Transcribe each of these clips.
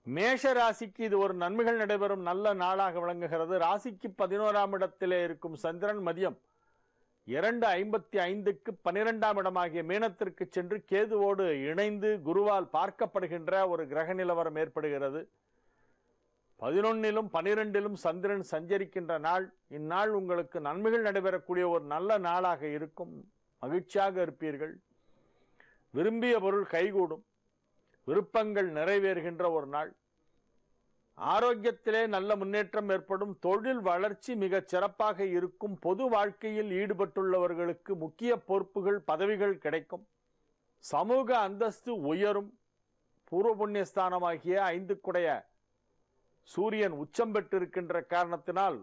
மேஷ ராசிக்கு இது ஒரு நன்மைகள் நடைபெறும் நல்ல நாளாக விளங்குகிறது. ராசிக்கு 11ஆம் இடத்திலே இருக்கும் சந்திரன் மதியம் 2:55க்கு 12ஆம் இடமாகிய மீனத்திற்கு சென்று கேதுவோடு இணைந்து குருவால் பார்க்கப்படுகின்ற ஒரு கிரக நிலவரம் ஏற்படுகிறது. 11லும் 12லும் சந்திரன் சஞ்சரிக்கின்ற நாள். இந்நாள் உங்களுக்கு நன்மைகள் நடைபெறக்கூடிய ஒரு நல்ல நாளாக இருக்கும். மகிழ்ச்சியாக இருப்பீர்கள். விரும்பிய பொருள் கைகூடும். விருப்பங்கள் நிறைவேறுகின்ற ஒரு நாள். ஆரோக்கியத்திலே நல்ல முன்னேற்றம் ஏற்படும். தொழில் வளர்ச்சி மிக சிறப்பாக இருக்கும். பொது வாழ்க்கையில் ஈடுபட்டுள்ளவர்களுக்கு முக்கிய பொறுப்புகள் பதவிகள் கிடைக்கும். சமூக அந்தஸ்து உயரும். பூர்வ புண்ணியஸ்தானமாகிய 5க்குடைய சூரியன் உச்சம் பெற்றிருக்கின்ற காரணத்தினால்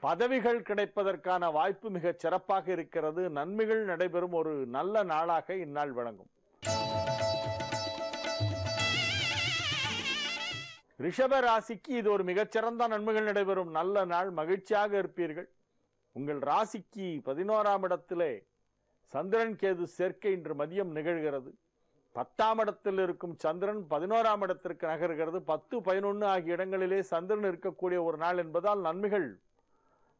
பதவிகள் கிடைப்பதற்கான வாய்ப்பு மிக சிறப்பாக இருக்கிறது. நன்மைகள் நடைபெறும் ஒரு நல்ல நாளாக இந்நாள் விளங்கும். ரிஷப ராசிக்கு இது ஒரு மிகச்சிறந்த நன்மைகள் நடைபெறும் நல்ல நாள். மகிழ்ச்சியாக இருப்பீர்கள். உங்கள் ராசிக்கு 11ஆம் இடத்திலே சந்திரன் கேது சேர்க்கை இன்று மதியம் நிகழ்கிறது. 10ஆம் இடத்தில் இருக்கும் சந்திரன் 11ஆம் இடத்திற்கு நகர்கிறது. 10, 11 ஆகிய இடங்களிலே சந்திரன் இருக்கக்கூடிய ஒரு நாள் என்பதால் நன்மைகள்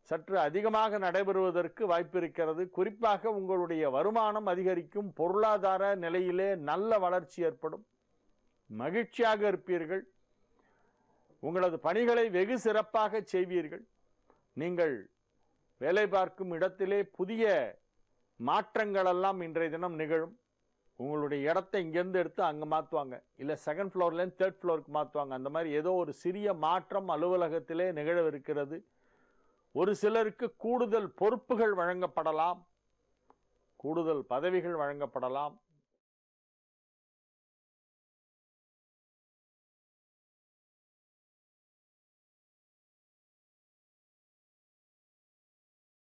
சற்று அதிகமாக நடைபெறுவதற்கு வாய்ப்பு இருக்கிறது. குறிப்பாக உங்களுடைய வருமானம் அதிகரிக்கும். பொருளாதார நிலையிலே நல்ல வளர்ச்சி ஏற்படும். மகிழ்ச்சியாக இருப்பீர்கள். உங்களது பணிகளை வெகு சிறப்பாக செய்வீர்கள். நீங்கள் வேலை பார்க்கும் இடத்திலே புதிய மாற்றங்கள் எல்லாம் இன்றைய தினம் நிகழும். உங்களுடைய இடத்தை இங்கேருந்து எடுத்து அங்கே மாற்றுவாங்க, இல்லை 2nd ஃப்ளோர்லேருந்து 3rd ஃப்ளோருக்கு மாற்றுவாங்க. அந்த மாதிரி ஏதோ ஒரு சிறிய மாற்றம் அலுவலகத்திலே நிகழவிருக்கிறது. ஒரு சிலருக்கு கூடுதல் பொறுப்புகள் வழங்கப்படலாம். கூடுதல் பதவிகள் வழங்கப்படலாம்.